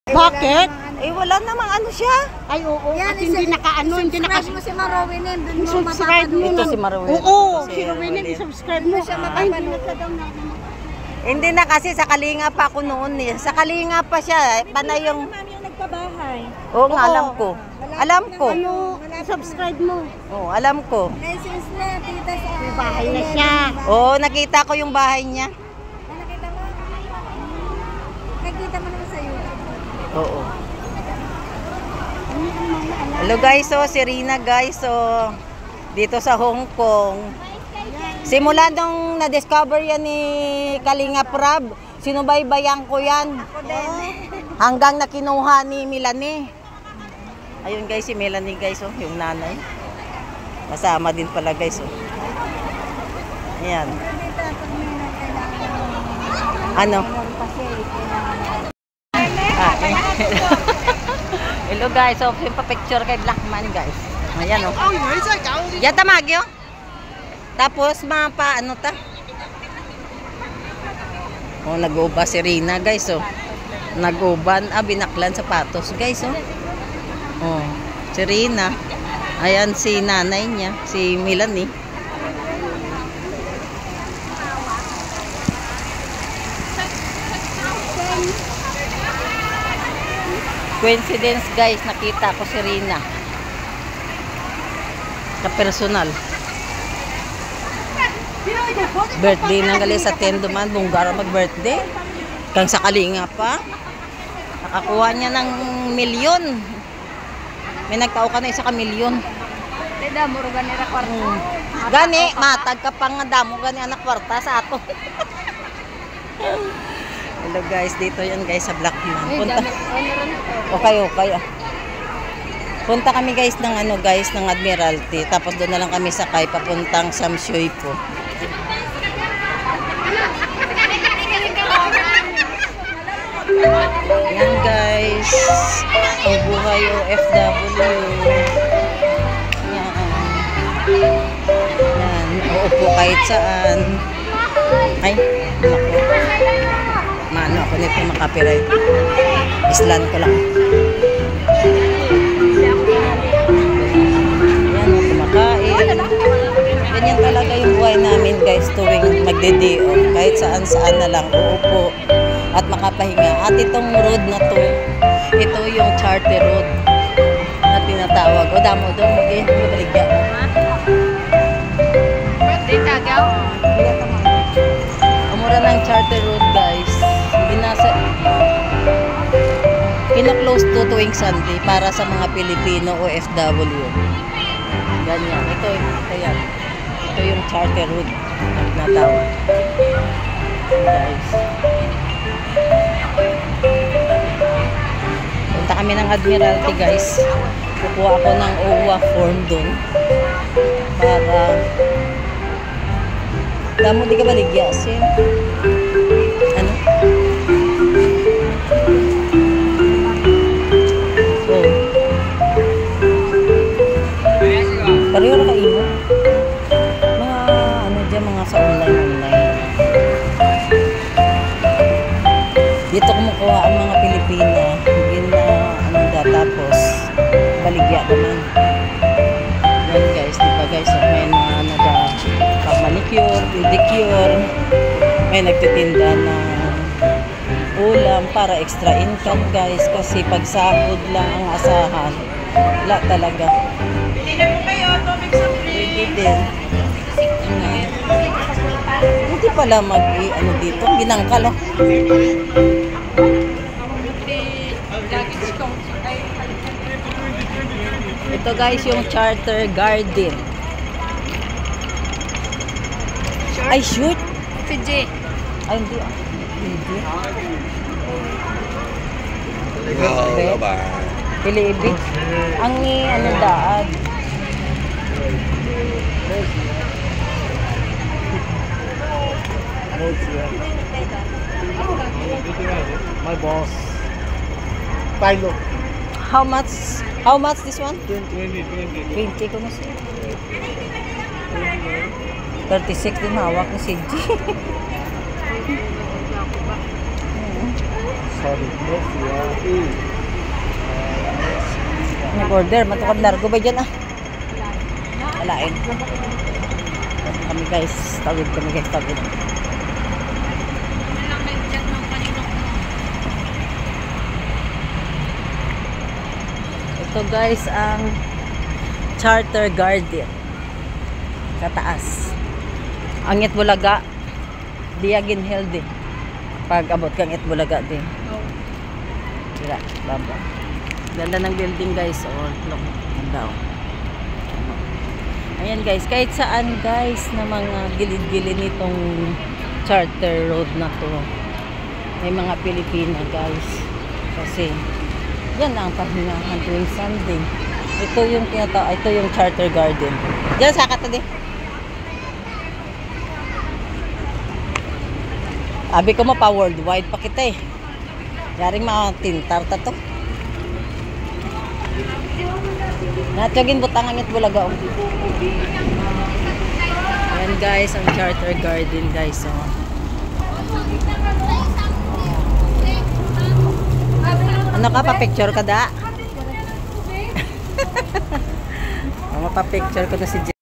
Bakit? Wala namang ano siya. Ay, oo. At hindi nakaano, hindi naka... Subscribe mo si Marowin, dun mo Subscribe mo. Ito si Marowin. Oo, Si si Rowin, Marowin. i-subscribe mo. Ay, hindi na siya daw na... Hindi na kasi sa Kalinga pa ako noon eh. Sa Kalinga pa siya. Panay yung... Mami yung nagpabahay. Oo nga, alam ko. Alam ko. Ano, subscribe mo. Oo, alam ko. License na, tita sa... May bahay na siya. Oo, nakita ko yung bahay niya. Nakita mo? Nakita mo naman sa YouTube. Oo. Hello guys, si Rina guys, dito sa Hong Kong. Simula nung na-discover yan ni Kalinga Prab, sinubaybayan ko yan. Hanggang nakinuha ni Melanie. Ayun guys, si Melanie guys, yung nanay. Kasama din pala guys. Ayan. Ano? Hello guys, yung pa-picture kay Blackman guys. Ayan o. Yan tamagyo. Tapos ano ta? Nag-uba si Rina guys Nag-uban, binaklan sapatos guys si Rina. Ayan si nanay niya, si Melanie. Coincidence guys, nakita ko si Rina sa personal. Birthday ng gali sa Tendoman, bunggara mag-birthday. Kang sa Kalinga pa. Nakakuha niya ng milyon. May nagtao ka na isa ka milyon. Tida, muro ganira kwarta. Gani, matag ka pang damo gani anak kwarta sa ato. Hello guys, dito yan guys sa Blackman. Punta. Okay. Punta kami guys ng ng Admiralty. Tapos doon na lang kami sakay papuntang Samshoy po. Yan guys. Ang buhay OFW. Yan. Uupo kahit saan. Ay, naku. Maano ako nito makapiright. Islan ko lang. Yan, kumakain. Ganyan talaga yung buhay namin guys tuwing magde-day off. Kahit saan-saan na lang uupo at makapahinga. At itong road na to, ito yung charter road na tinatawag. O damo doon, mabaligya. Birthday tagaw? Amura ng charter road guys. Kino-close to tuwing Sunday para sa mga Pilipino OFW. Ganyan. Ito yan. Ito yung charter road na tawag. Guys. Punta kami ng Admiralty guys. Kukuha ako ng OWA form doon. Para damo di ka baligya siya. Ano? Pareho na kayo. Mga dyan, mga sa online. Dito kumukuha ang mga Pilipina. Yun na tapos baligya naman. Yan guys, diba guys, may mga nagpa-manicure, pedicure, may nagtitinda ng ulam para extra income guys, kasi pag sahod lang ang asahan, wala talaga. Pwede din. Hindi pala dito, binangkal Ito guys yung charter garden. Ay shoot. Fiji. Ay hindi. Pilibig. Ang daan. My boss. Pilo. How much this one? 20. 20 ko na siya. 36 din hawak ni CG. sorry. Messi, E. Nag-order, matukad largo ba dyan ah? Alain. Kami guys, tawid kami guys, tawid. Ito guys ang Charter Garden. Kataas. Ang Itbulaga, Diagin Hill din. Pag abot kang Itbulaga din. Sira, baba. Ganda ng building guys. Oh, look. Ganda oh. Ayan guys, kahit saan guys na mga gilid-gilid nitong Charter Road na to, may mga Pilipina guys. Kasi yan ang pahingahan tuwing Sunday. Ito yung ito yung Charter Garden. Diyan sa kata di. Abi ko mo pa worldwide pa kita eh. Yaring mga tintarta to. Natagin butangan it Bulaga. Ayan guys, ang Charter Garden guys. Oh. Ano ka, pa-picture ka da? Mapapicture ko na si Jen.